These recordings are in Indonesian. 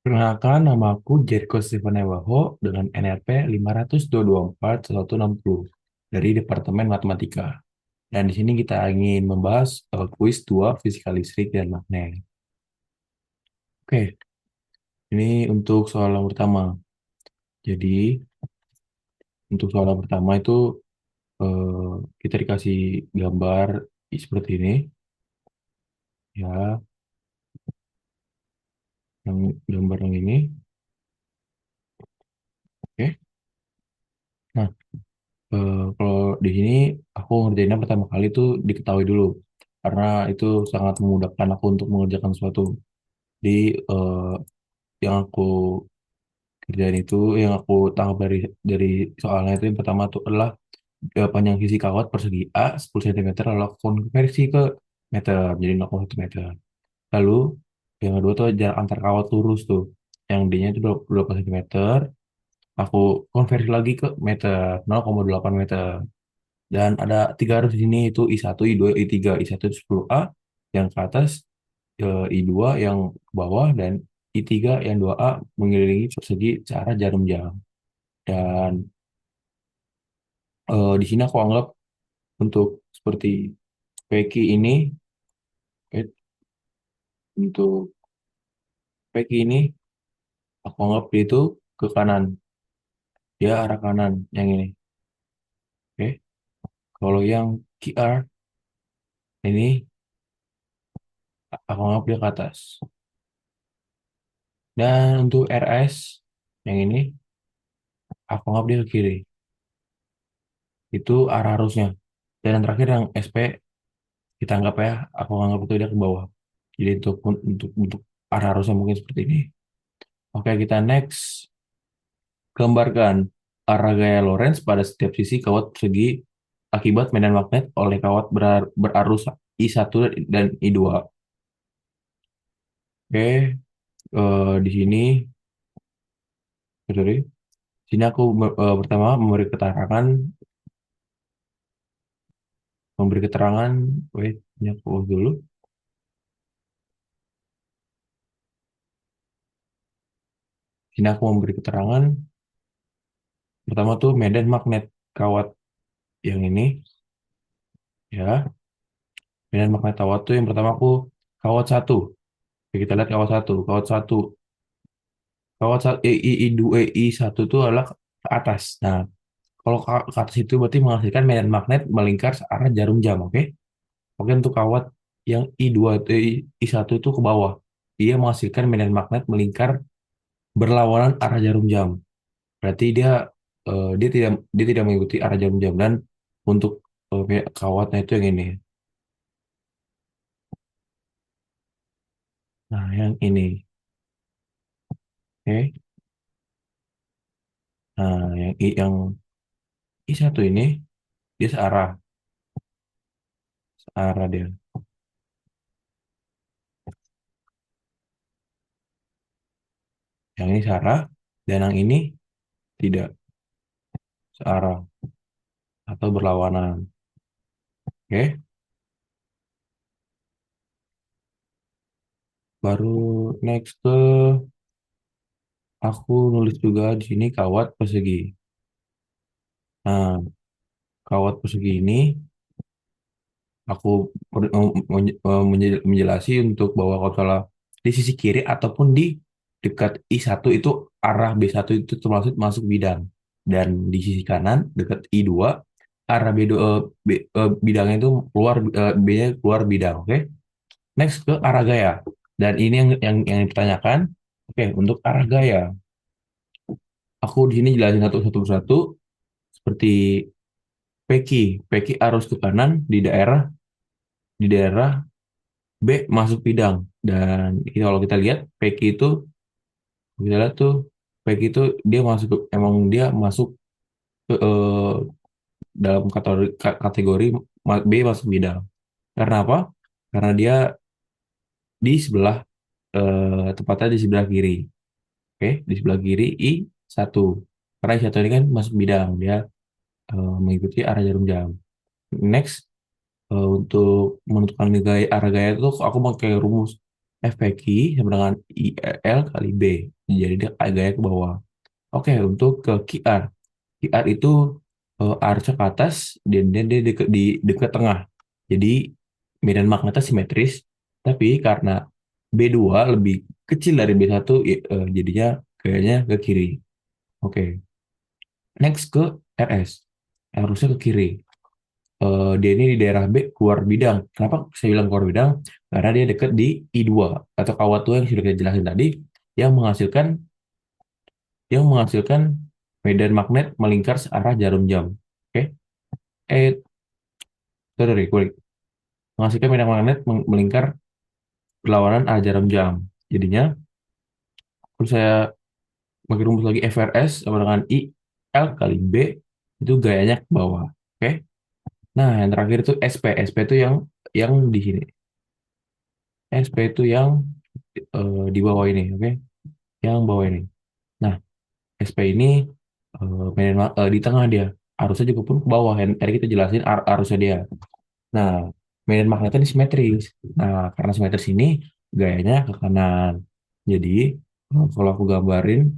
Perkenalkan, nama aku Jericho Stephen Ewaho dengan NRP 502241160 dari Departemen Matematika. Dan di sini kita ingin membahas kuis 2 fisika listrik dan magnet. Oke, ini untuk soal yang pertama. Jadi, untuk soal yang pertama itu kita dikasih gambar seperti ini, ya, yang gambar yang ini. Oke, nah kalau di sini aku ngerjainnya pertama kali tuh diketahui dulu karena itu sangat memudahkan aku untuk mengerjakan sesuatu. Di yang aku kerjain itu, yang aku tangkap dari soalnya itu yang pertama tuh adalah panjang sisi kawat persegi A 10 cm lalu aku konversi ke meter jadi 0,1 meter. Lalu yang kedua tuh jarak antar kawat lurus tuh yang D-nya itu 20 cm. Aku konversi lagi ke meter 0,8 meter. Dan ada tiga arus di sini itu I1, I2, I3. I1 itu 10A yang ke atas, I2 yang ke bawah, dan I3 yang 2A mengelilingi persegi searah jarum jam. Dan di sini aku anggap untuk seperti PQ ini, eh, untuk PQ ini aku anggap dia itu ke kanan, dia arah kanan yang ini. Oke, kalau yang QR ini aku anggap dia ke atas. Dan untuk RS yang ini aku anggap dia ke kiri. Itu arah arusnya. Dan yang terakhir yang SP kita anggap ya, aku anggap itu dia ke bawah. Jadi untuk arah arusnya mungkin seperti ini. Oke, kita next. Gambarkan arah gaya Lorentz pada setiap sisi kawat persegi akibat medan magnet oleh kawat berarus I1 dan I2. Oke, di sini, sorry, sini aku pertama memberi keterangan, wait, ini aku urus dulu. Sini aku memberi keterangan, pertama tuh medan magnet kawat yang ini, ya, medan magnet kawat tuh yang pertama aku kawat satu. Oke, kita lihat kawat satu, I1 itu adalah ke atas. Nah, kalau ke atas itu berarti menghasilkan medan magnet melingkar searah jarum jam, oke? Oke, untuk kawat yang I2 itu I1 itu ke bawah. Dia menghasilkan medan magnet melingkar berlawanan arah jarum jam. Berarti dia tidak mengikuti arah jarum jam. Dan untuk kayak kawatnya itu yang ini. Nah, yang ini. Oke. Nah, yang I1 ini dia searah dia. Yang ini searah dan yang ini tidak searah atau berlawanan. Oke, baru next ke aku nulis juga di sini kawat persegi. Nah, kawat persegi ini aku menjelasi untuk bahwa kalau salah di sisi kiri ataupun di dekat I1 itu arah B1 itu termasuk masuk bidang. Dan di sisi kanan dekat I2 arah bidangnya itu keluar, B-nya keluar bidang. Oke. Next ke arah gaya. Dan ini yang ditanyakan. Oke, untuk arah gaya, aku di sini jelasin satu persatu seperti PQ arus ke kanan di daerah B masuk bidang. Dan kalau kita lihat PQ itu, kita lihat tuh PQ itu emang dia masuk ke, dalam kategori B masuk bidang. Karena apa? Karena dia di sebelah, tepatnya di sebelah kiri. Oke, di sebelah kiri I1. Karena I1 ini kan masuk bidang, dia mengikuti arah jarum jam. Next, untuk menentukan arah gaya itu aku pakai rumus FPQ sama dengan IL kali B. jadi dia gaya ke bawah. Oke, untuk ke QR. QR itu arusnya ke atas dan dia dekat tengah. Jadi medan magnetnya simetris, tapi karena B2 lebih kecil dari B1, jadinya gayanya ke kiri. Oke, next ke RS. Arusnya ke kiri. Dia ini di daerah B keluar bidang. Kenapa saya bilang keluar bidang? Karena dia dekat di I2 atau kawat tua yang sudah kita jelasin tadi, yang menghasilkan yang menghasilkan medan magnet melingkar searah jarum jam. Oke, eh sorry, kulik. Menghasilkan medan magnet melingkar berlawanan arah jarum jam. Jadinya, kalau saya bagi rumus lagi FRS sama dengan I L kali B itu gayanya ke bawah. Oke. Nah, yang terakhir itu SP. SP itu yang di sini. SP itu yang di bawah ini, oke? Yang bawah ini. Nah, SP ini di tengah dia. Arusnya juga pun ke bawah. Yang tadi kita jelasin arusnya dia. Nah, medan magnetnya ini simetris. Nah, karena simetris ini gayanya ke kanan. Jadi, kalau aku gambarin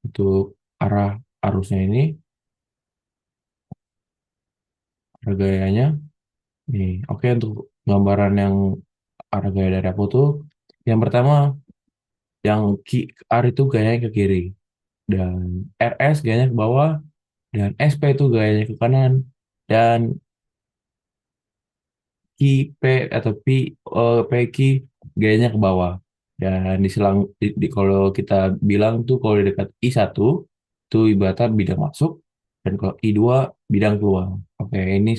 untuk arah arusnya ini, arah gayanya, nih, oke untuk gambaran yang arah gaya dari aku tuh, yang pertama, yang R itu gayanya ke kiri, dan RS gayanya ke bawah, dan SP itu gayanya ke kanan, dan P atau PQ gayanya ke bawah. Dan kalau kita bilang tuh kalau di dekat I1 itu ibaratnya bidang masuk dan kalau I2 bidang keluar. Oke, ini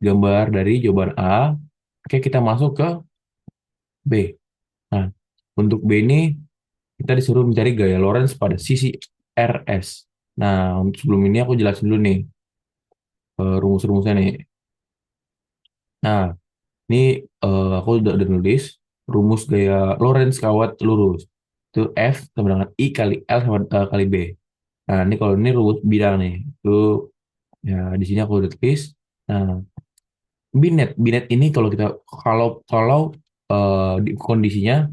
gambar dari jawaban A. Oke, kita masuk ke B. Nah, untuk B ini kita disuruh mencari gaya Lorentz pada sisi RS. Nah, sebelum ini aku jelasin dulu nih rumus-rumusnya nih. Nah, ini aku udah nulis rumus gaya Lorentz kawat lurus. Itu F sama dengan I kali L sama kali B. Nah, ini kalau ini rumus bidang nih. Itu ya di sini aku udah tulis. Nah, binet ini kalau kalau di kondisinya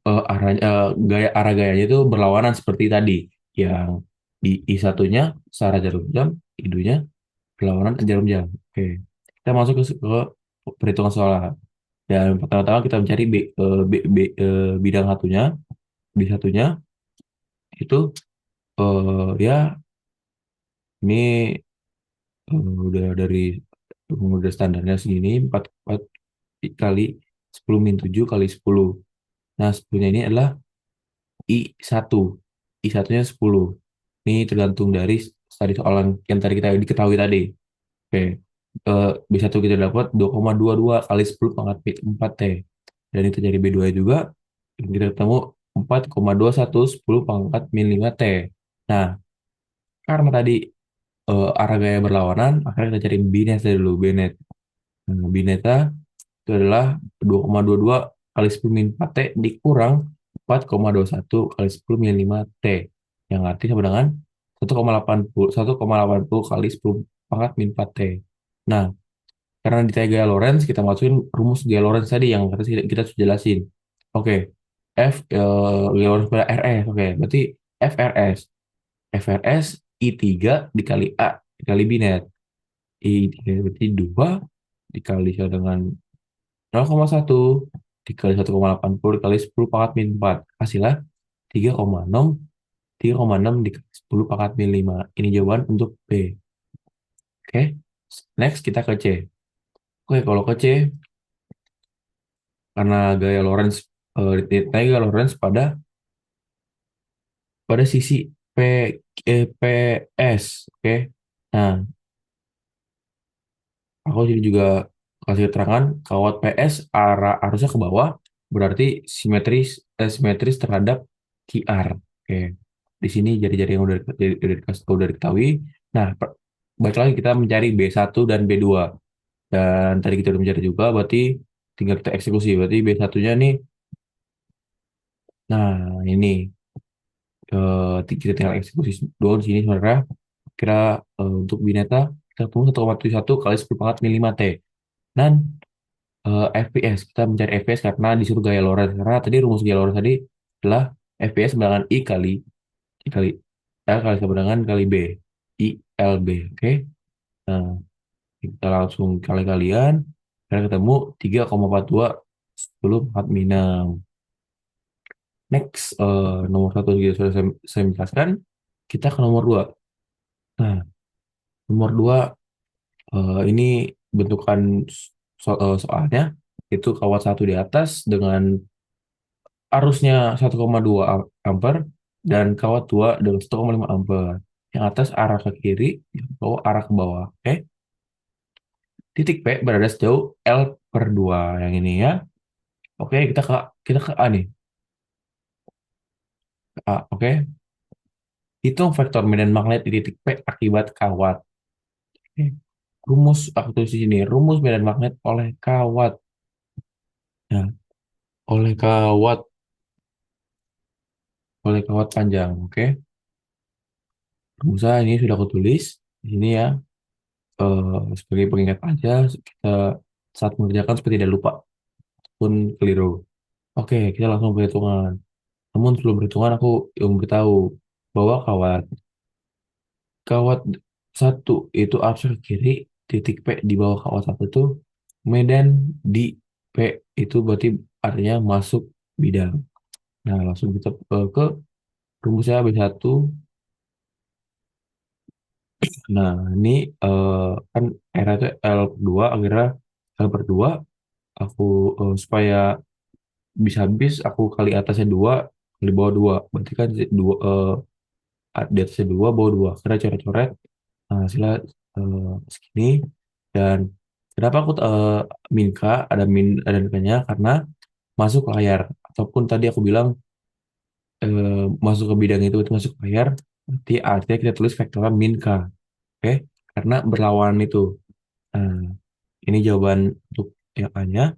arah gayanya itu berlawanan seperti tadi. Yang di I satunya searah jarum jam, I 2-nya berlawanan jarum jam. Oke. Kita masuk ke perhitungan soal. Dan pertama-tama kita mencari bidang satunya, B satunya itu ya ini udah standarnya segini 4 kali 10 min 7 kali 10. Nah, 10-nya ini adalah I1. I1-nya 10. Ini tergantung dari tadi soalan yang tadi kita diketahui tadi. Oke. B1 kita dapat 2,22 kali 10 pangkat 4 T. Dan itu jadi B2 juga kita ketemu 4,21 10 pangkat min 5 T. Nah, karena tadi arah gaya berlawanan, akhirnya kita cari binet dulu, binet. Nah, bineta itu adalah 2,22 kali 10 min 4 T dikurang 4,21 kali 10 min 5 T. Yang arti sama dengan 1,80 kali 10 pangkat min 4 T. Nah, karena di gaya Lorentz, kita masukin rumus gaya Lorentz tadi yang kita sudah jelasin. Oke, gaya Lorentz pada RS. Oke, berarti FRS. FRS I3 dikali A dikali binet. I3 berarti 2 dikali dengan 0,1 dikali 1,80 dikali 10 pangkat min 4. Hasilnya 3,6. 3,6 dikali 10 pangkat min 5. Ini jawaban untuk B. Oke, next kita ke C. Oke, kalau ke C, karena gaya Lorentz, gaya Lorentz pada sisi P, PS. Oke, nah aku sini juga kasih keterangan kawat PS arusnya ke bawah berarti simetris terhadap QR. Oke. Di sini jari-jari yang udah diketahui. Nah, baik lagi kita mencari B1 dan B2. Dan tadi kita udah mencari juga berarti tinggal kita eksekusi. Berarti B1-nya nih. Nah, ini kita tinggal eksekusi dua di sini sebenarnya. Kira untuk bineta kita tunggu 1,71 kali 10 pangkat min 5 T. Dan FPS. Kita mencari FPS karena disuruh gaya Lorentz. Karena tadi rumus gaya Lorentz tadi adalah FPS sama dengan I kali L kali sama dengan kali B. I L B. Oke. Nah, kita langsung kali-kalian. Karena ketemu 3,42 10 4 minus. Next, nomor satu gitu sudah saya jelaskan. Kita ke nomor dua. Nah, nomor dua ini bentukan soalnya itu kawat satu di atas dengan arusnya 1,2 ampere dan kawat dua dengan 1,5 ampere. Yang atas arah ke kiri, yang bawah arah ke bawah. Oke, titik P berada sejauh L per 2 yang ini ya. Oke, kita ke A nih. Ke A, oke. Hitung vektor medan magnet di titik P akibat kawat. Oke. Rumus aku tulis di sini. Rumus medan magnet kawat. Nah, oleh kawat, oleh kawat panjang. Oke. Rumusnya ini sudah aku tulis di sini ya. Sebagai pengingat aja kita saat mengerjakan supaya tidak lupa pun keliru. Oke, kita langsung perhitungan. Namun sebelum perhitungan aku yang beritahu bahwa kawat kawat satu itu arus ke kiri, titik P di bawah kawat satu itu medan di P itu berarti artinya masuk bidang. Nah, langsung kita ke rumusnya B1. Nah, ini kan R itu L per 2, akhirnya L per 2 aku supaya bisa habis aku kali atasnya 2 kali bawah 2 berarti kan dua di atasnya 2 bawah 2 karena coret-coret hasilnya segini dan kenapa aku minka ada ada minkanya karena masuk layar ataupun tadi aku bilang masuk ke bidang itu masuk layar berarti artinya kita tulis vektornya minka oke karena berlawanan itu. Nah, ini jawaban untuk yang A-nya.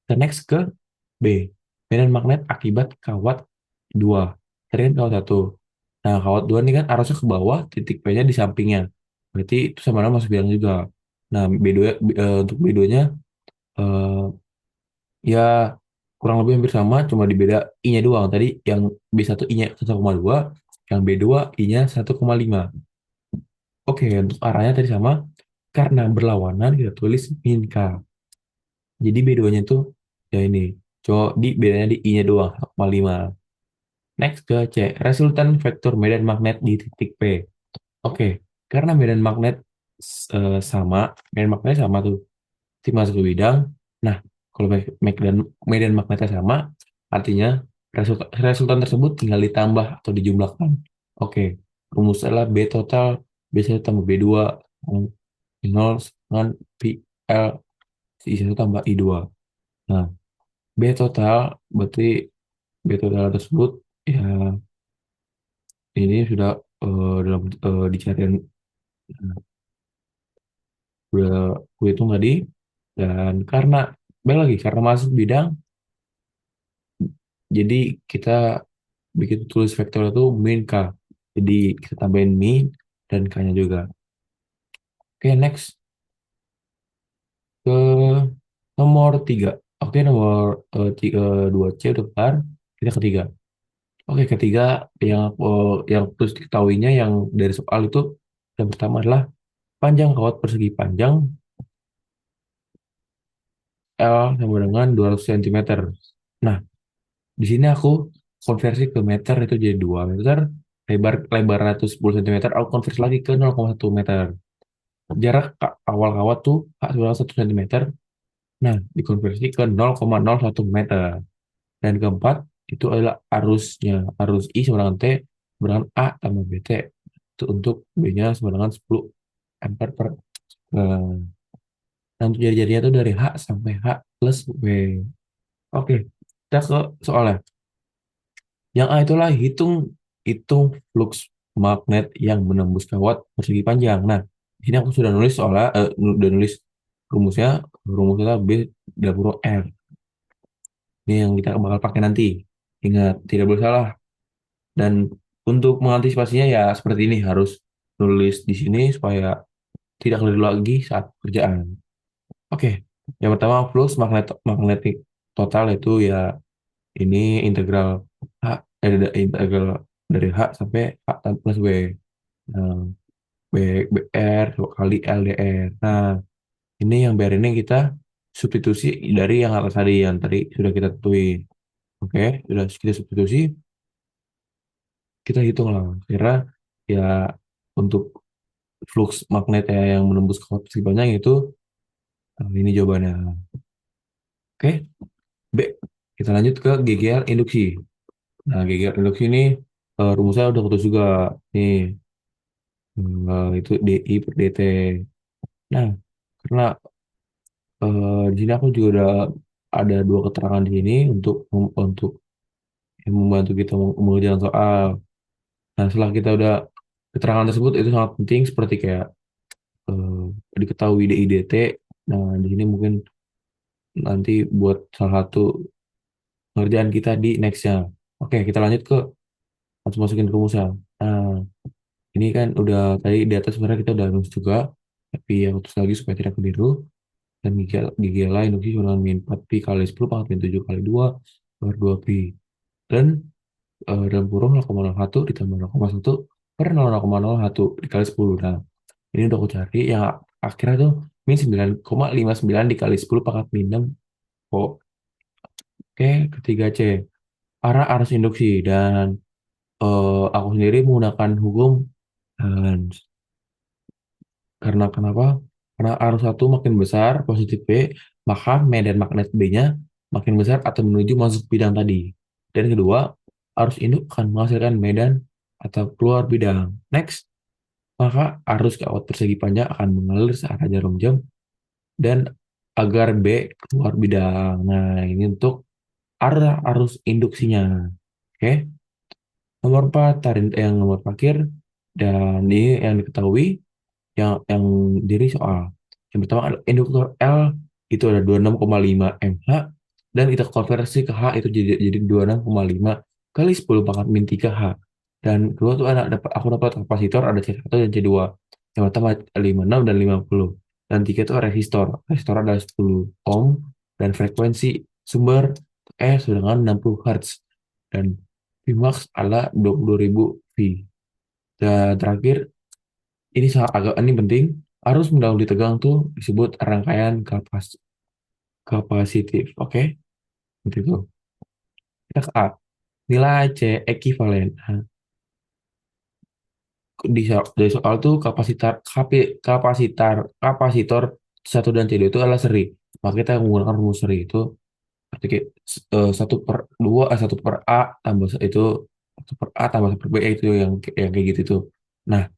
Kita next ke B. Medan magnet akibat kawat 2. Tadi kan kawat satu. Nah, kawat 2 ini kan arusnya ke bawah, titik P-nya di sampingnya. Berarti itu sama-sama masuk bilang juga. Nah, B2, untuk B2-nya ya kurang lebih hampir sama, cuma di beda I-nya doang. Tadi yang B1 I-nya 1,2, yang B2 I-nya 1,5. Oke, untuk arahnya tadi sama. Karena berlawanan, kita tulis min K. Jadi B2-nya itu ya ini. Coba bedanya di I-nya doang, 1,5. Next ke C. Resultan vektor medan magnet di titik P. Oke, karena sama, medan magnetnya sama tuh. Titik masuk ke bidang. Nah, kalau medan magnetnya sama, artinya resultan tersebut tinggal ditambah atau dijumlahkan. Oke, rumus adalah B total, B1 tambah B2, 0 dengan Pi L, I1 tambah I2. Nah, B total berarti B total tersebut ya ini sudah dalam dicarian udah gue hitung tadi dan karena balik lagi karena masuk bidang jadi kita begitu tulis vektor itu min k jadi kita tambahin min dan k-nya juga. Oke, next ke nomor tiga. Oke, nomor dua C udah kelar. Kita ketiga. Oke, ketiga yang terus diketahuinya yang dari soal itu yang pertama adalah panjang kawat persegi panjang L sama dengan 200 cm. Nah, di sini aku konversi ke meter itu jadi 2 meter, lebar lebar 110 cm, aku konversi lagi ke 0,1 meter. Jarak awal kawat tuh sebelah 1 cm. Nah, dikonversi ke 0,01 meter. Dan keempat, itu adalah arusnya. Arus I sama dengan T sama dengan A tambah BT. Itu untuk B-nya sama dengan 10 ampere per Nah, untuk jari-jarinya itu dari H sampai H plus W. Oke, kita ke soalnya. Yang A itulah hitung flux magnet yang menembus kawat persegi panjang. Nah, ini aku sudah nulis soalnya, udah nulis rumusnya, rumusnya B dalam kurung R. Ini yang kita bakal pakai nanti. Ingat, tidak boleh salah. Dan untuk mengantisipasinya ya seperti ini harus nulis di sini supaya tidak keliru lagi saat kerjaan. Oke, yang pertama flux magnetik total itu ya ini integral H integral dari H sampai H plus W. Nah, B, BR kali LDR. Nah, ini yang BR ini kita substitusi dari yang atas tadi, yang tadi sudah kita tentuin. Oke, sudah kita substitusi, kita hitung lah. Kira ya untuk flux magnet ya yang menembus kawat banyak itu, ini jawabannya. Oke, B. Kita lanjut ke GGL induksi. Nah, GGL induksi ini rumusnya udah putus juga. Nih, itu DI per DT. Nah, karena di sini aku juga udah ada dua keterangan di sini untuk yang membantu kita mengerjakan soal. Nah, setelah kita udah keterangan tersebut itu sangat penting seperti kayak eh, diketahui DI DT. Nah, di sini mungkin nanti buat salah satu pengerjaan kita di nextnya. Oke, kita lanjut ke langsung masukin rumusnya. Nah, ini kan udah tadi di atas sebenarnya kita udah rumus juga, tapi yang terus lagi supaya tidak keliru. Dan gigi lain induksi sama dengan min 4 pi kali 10 pangkat min 7 kali 2 per 2 pi. Dan dalam kurung 0,01 ditambah 0,1 per 0,01 dikali 10. Nah, ini udah aku cari yang akhirnya tuh min 9,59 dikali 10 pangkat min 6. Oh, oke, ketiga C. Arah arus induksi. Dan aku sendiri menggunakan hukum Hans. Karena kenapa? Karena arus satu makin besar positif B, maka medan magnet B-nya makin besar atau menuju masuk bidang tadi. Dan kedua, arus induk akan menghasilkan medan atau keluar bidang. Next, maka arus kawat persegi panjang akan mengalir searah jarum jam dan agar B keluar bidang. Nah, ini untuk arah arus induksinya. Oke. Nomor 4, tarik yang nomor parkir. Dan ini yang diketahui yang diri soal. Yang pertama adalah induktor L itu ada 26,5 mH dan kita konversi ke H itu jadi 26,5 kali 10 pangkat min 3 H. Dan kedua tuh aku dapat kapasitor ada C1 dan C2. Yang pertama 56 dan 50. Dan tiga itu resistor. Resistor ada 10 ohm dan frekuensi sumber sedangkan 60 Hz. Dan Vmax adalah 22.000 V. Dan terakhir ini agak ini penting, arus mendahului tegang tuh disebut rangkaian kapasitif. Oke, seperti itu. Kita ke A. Nilai C ekuivalen. Nah, dari soal tuh kapasitor satu dan C2 itu adalah seri. Maka kita menggunakan rumus seri itu berarti kayak, 1/2 1/A tambah itu 1/A tambah 1/B itu yang kayak gitu tuh. Nah,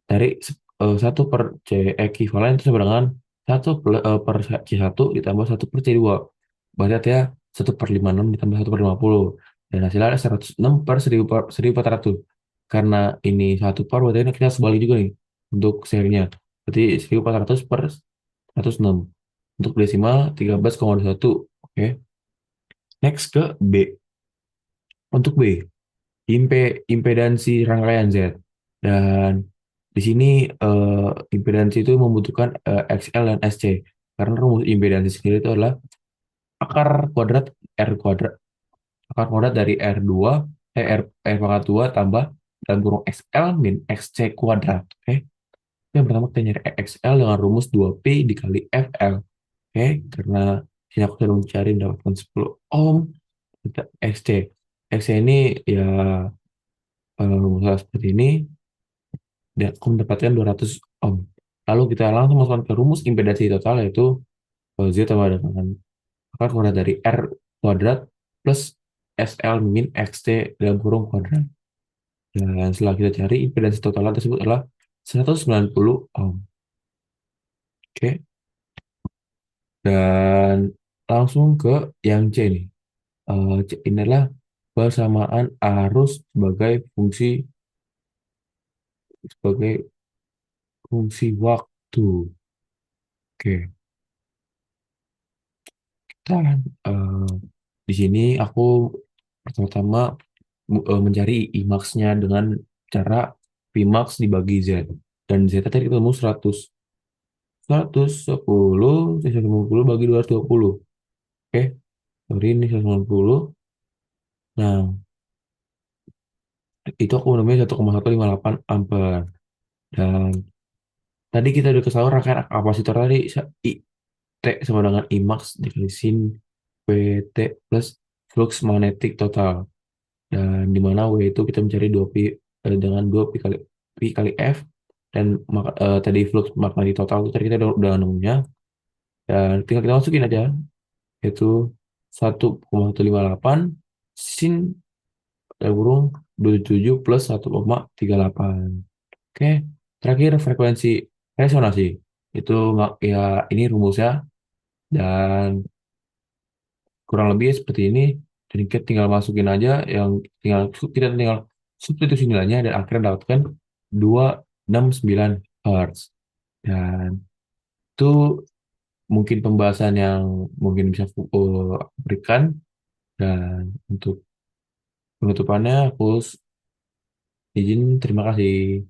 dari 1/C ekuivalen itu sama dengan 1 per C1 ditambah 1/C2. Berarti artinya 1/56 ditambah 1/50. Dan hasilnya ada 106 per 1400. Karena ini 1 per, berarti ini kita sebalik juga nih untuk serinya. Berarti 1400 per 106. Untuk desimal 13,21. Oke. Next ke B. Untuk B, impedansi rangkaian Z. Dan di sini impedansi itu membutuhkan XL dan SC. Karena rumus impedansi sendiri itu adalah akar kuadrat R kuadrat. Akar kuadrat dari R2, R pangkat 2 tambah dan kurung XL min XC kuadrat. Oke. Yang pertama kita nyari XL dengan rumus 2P dikali FL. Oke. Karena sini aku sudah mencari mendapatkan 10 ohm. Kita XC. XC ini ya rumusnya seperti ini. Dan aku mendapatkan 200 ohm. Lalu kita langsung masukkan ke rumus impedansi total yaitu Z tambah dengan akar kuadrat dari R kuadrat plus SL min XT dalam kurung kuadrat. Dan setelah kita cari impedansi total tersebut adalah 190 ohm. Oke. Dan langsung ke yang C nih. C ini adalah persamaan arus sebagai fungsi waktu. Oke. Dan di sini aku pertama-tama mencari Imax-nya dengan cara Vmax dibagi Z. Dan Z tadi ketemu 110 bagi 220. Oke, sorry ini 190. Nah, itu aku menemukan 1,158 ampere. Dan tadi kita udah ketahui rangkaian kapasitor tadi T sama dengan I max dikali sin PT plus flux magnetik total. Dan di mana W itu kita mencari dengan 2 pi kali F dan tadi flux magnetik total itu tadi kita udah nemunya dan tinggal kita masukin aja yaitu 1,158 sin kurung 27 plus 1,38. Oke, terakhir frekuensi resonansi. Itu ya ini rumusnya dan kurang lebih seperti ini. Dan kita tinggal masukin aja yang kita tinggal substitusi nilainya dan akhirnya dapatkan 269 Hz. Dan itu mungkin pembahasan yang mungkin bisa aku berikan dan untuk penutupannya aku izin terima kasih.